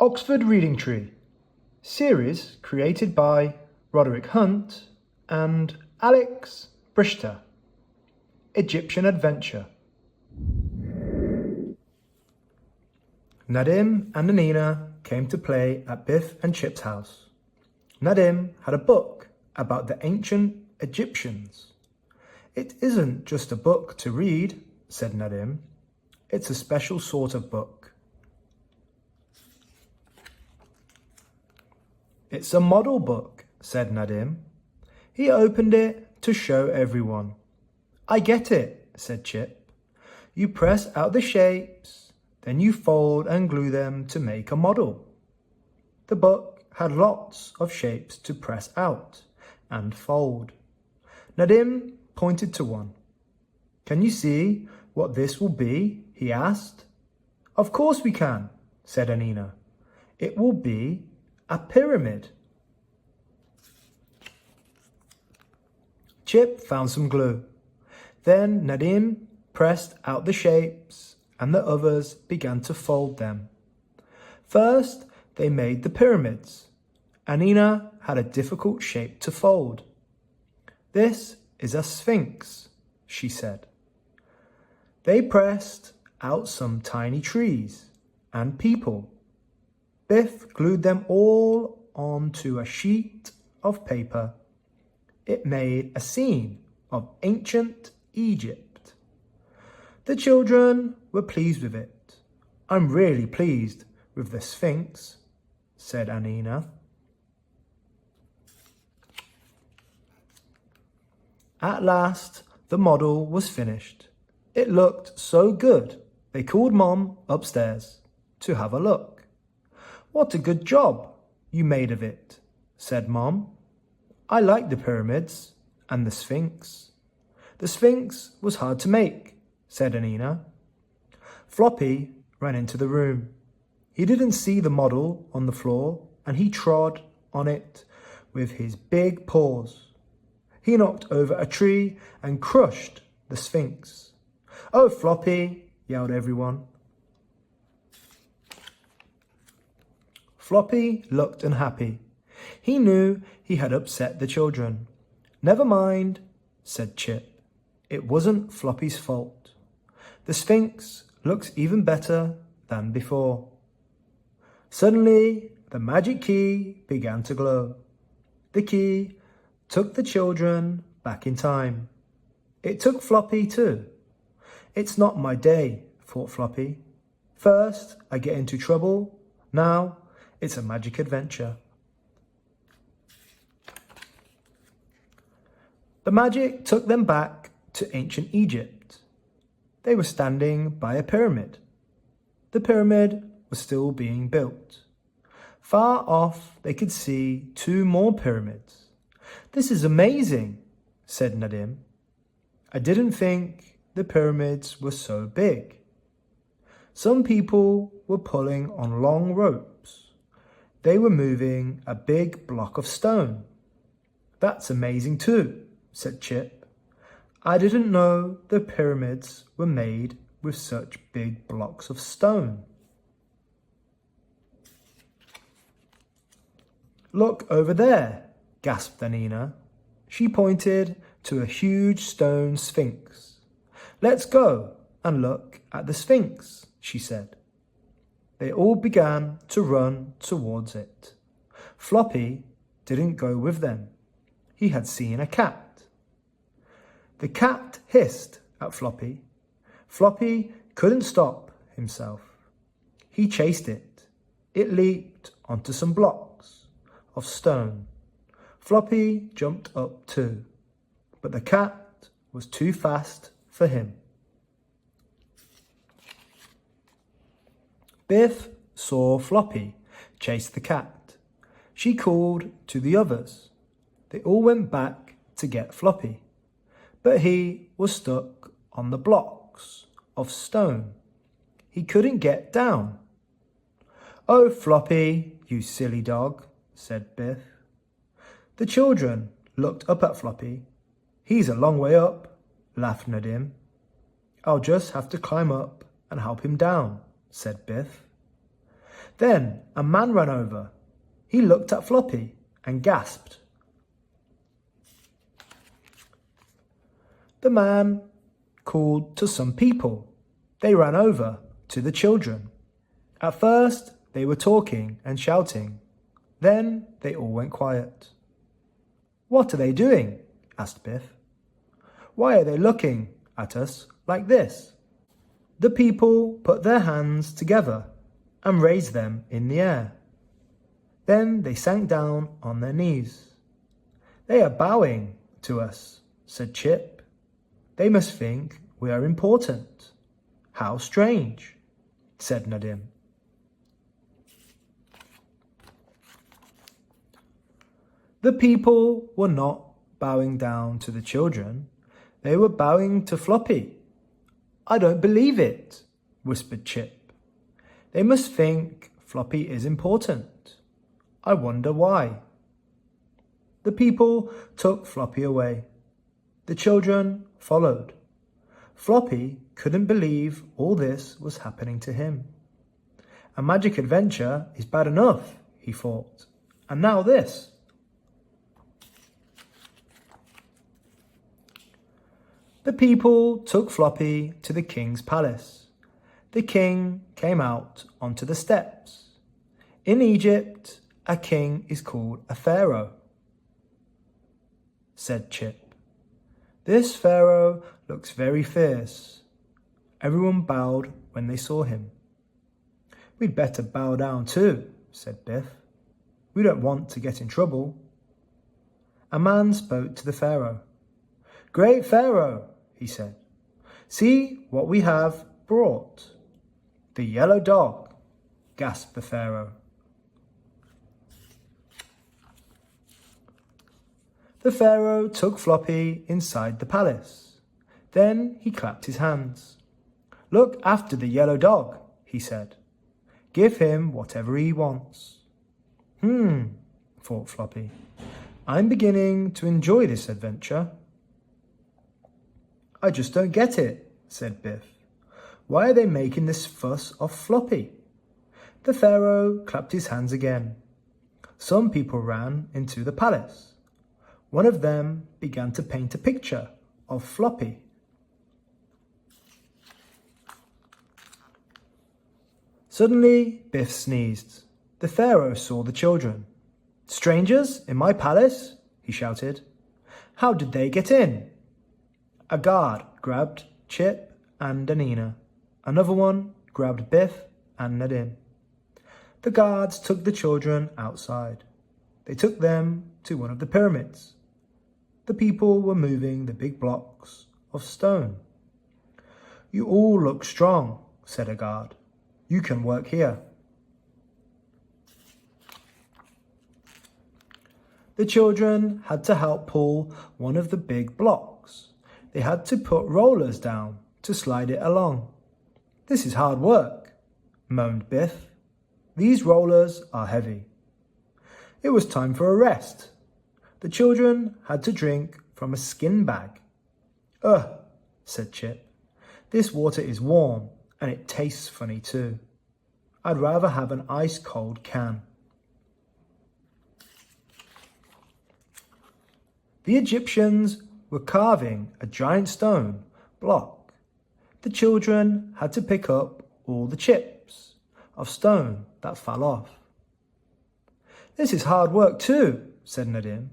Oxford Reading Tree, series created by Roderick Hunt and Alex Brychta. Egyptian Adventure. Nadim and Anina came to play at Biff and Chip's house. Nadim had a book about the ancient Egyptians. "It isn't just a book to read," said Nadim. "It's a special sort of book. It's a model book," said Nadim. He opened it to show everyone. "I get it," said Chip. "You press out the shapes, then you fold and glue them to make a model." The book had lots of shapes to press out and fold. Nadim pointed to one. "Can you see what this will be?" he asked. "Of course we can," said Anina. "It will be a pyramid." Chip found some glue. Then Nadim pressed out the shapes and the others began to fold them. First, they made the pyramids. Anina had a difficult shape to fold. "This is a sphinx," she said. They pressed out some tiny trees and people. Biff glued them all onto a sheet of paper. It made a scene of ancient Egypt. The children were pleased with it. "I'm really pleased with the Sphinx," said Anina. At last, the model was finished. It looked so good, they called Mom upstairs to have a look. "What a good job you made of it," said Mom. "I like the pyramids and the Sphinx." "The Sphinx was hard to make," said Anina. Floppy ran into the room. He didn't see the model on the floor and he trod on it with his big paws. He knocked over a tree and crushed the Sphinx. "Oh, Floppy!" yelled everyone. Floppy looked unhappy. He knew he had upset the children. "Never mind," said Chip. "It wasn't Floppy's fault. The Sphinx looks even better than before." Suddenly, the magic key began to glow. The key took the children back in time. It took Floppy too. "It's not my day," thought Floppy. "First, I get into trouble. Now, it's a magic adventure." The magic took them back to ancient Egypt. They were standing by a pyramid. The pyramid was still being built. Far off, they could see 2 more pyramids. "This is amazing," said Nadim. "I didn't think the pyramids were so big." Some people were pulling on long ropes. They were moving a big block of stone. "That's amazing too," said Chip. "I didn't know the pyramids were made with such big blocks of stone." "Look over there," gasped Anina. She pointed to a huge stone sphinx. "Let's go and look at the sphinx," she said. They all began to run towards it. Floppy didn't go with them. He had seen a cat. The cat hissed at Floppy. Floppy couldn't stop himself. He chased it. It leaped onto some blocks of stone. Floppy jumped up too, but the cat was too fast for him. Biff saw Floppy chase the cat. She called to the others. They all went back to get Floppy, but he was stuck on the blocks of stone. He couldn't get down. "Oh, Floppy, you silly dog," said Biff. The children looked up at Floppy. "He's a long way up," laughed Nadim. "I'll just have to climb up and help him down," said Biff. Then a man ran over. He looked at Floppy and gasped. The man called to some people. They ran over to the children. At first, they were talking and shouting. Then they all went quiet. "What are they doing?" asked Biff. "Why are they looking at us like this?" The people put their hands together and raised them in the air. Then they sank down on their knees. "They are bowing to us," said Chip. "They must think we are important." "How strange," said Nadim. The people were not bowing down to the children. They were bowing to Floppy. "I don't believe it," whispered Chip. "They must think Floppy is important. I wonder why." The people took Floppy away. The children followed. Floppy couldn't believe all this was happening to him. A magic adventure is bad enough, he thought, and now this. The people took Floppy to the king's palace. The king came out onto the steps. In Egypt, a king is called a pharaoh, said Chip. This pharaoh looks very fierce. Everyone bowed when they saw him. We'd better bow down too, said Biff. We don't want to get in trouble. A man spoke to the pharaoh. Great pharaoh, he said. See what we have brought. The yellow dog, gasped the pharaoh. The pharaoh took Floppy inside the palace. Then he clapped his hands. Look after the yellow dog, he said. Give him whatever he wants. Thought Floppy. I'm beginning to enjoy this adventure. I just don't get it, said Biff. Why are they making this fuss of Floppy? The pharaoh clapped his hands again. Some people ran into the palace. One of them began to paint a picture of Floppy. Suddenly, Biff sneezed. The pharaoh saw the children. Strangers in my palace? He shouted. How did they get in? A guard grabbed Chip and Anina. Another one grabbed Biff and Nadim. The guards took the children outside. They took them to one of the pyramids. The people were moving the big blocks of stone. You all look strong, said a guard. You can work here. The children had to help pull one of the big blocks. They had to put rollers down to slide it along. This is hard work, moaned Biff. These rollers are heavy. It was time for a rest. The children had to drink from a skin bag. Ugh, said Chip. This water is warm and it tastes funny too. I'd rather have an ice-cold can. The Egyptians were carving a giant stone block. The children had to pick up all the chips of stone that fell off. This is hard work too, said Nadim.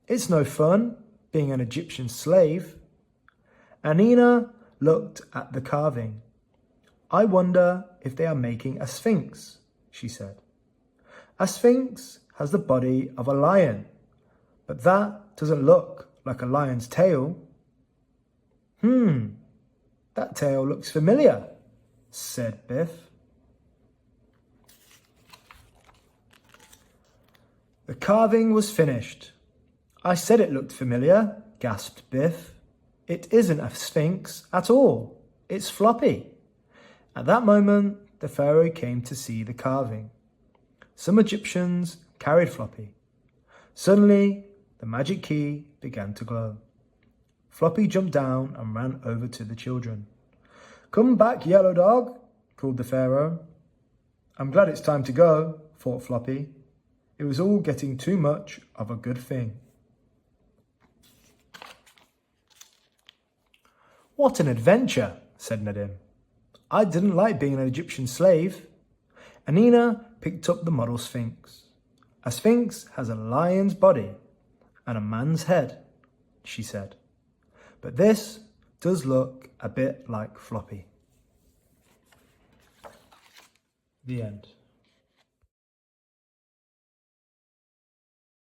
It's no fun being an Egyptian slave. Anina looked at the carving. I wonder if they are making a sphinx, she said. A sphinx has the body of a lion, but that doesn't look like a lion's tail. That tail looks familiar, said Biff. The carving was finished. I said it looked familiar, gasped Biff. It isn't a sphinx at all. It's Floppy. At that moment, the pharaoh came to see the carving. Some Egyptians carried Floppy. Suddenly, the magic key began to glow. Floppy jumped down and ran over to the children. Come back, yellow dog, called the pharaoh. I'm glad it's time to go, thought Floppy. It was all getting too much of a good thing. What an adventure, said Nadim. I didn't like being an Egyptian slave. Anina picked up the model sphinx. A sphinx has a lion's body and a man's head, she said. But this does look a bit like Floppy. The end.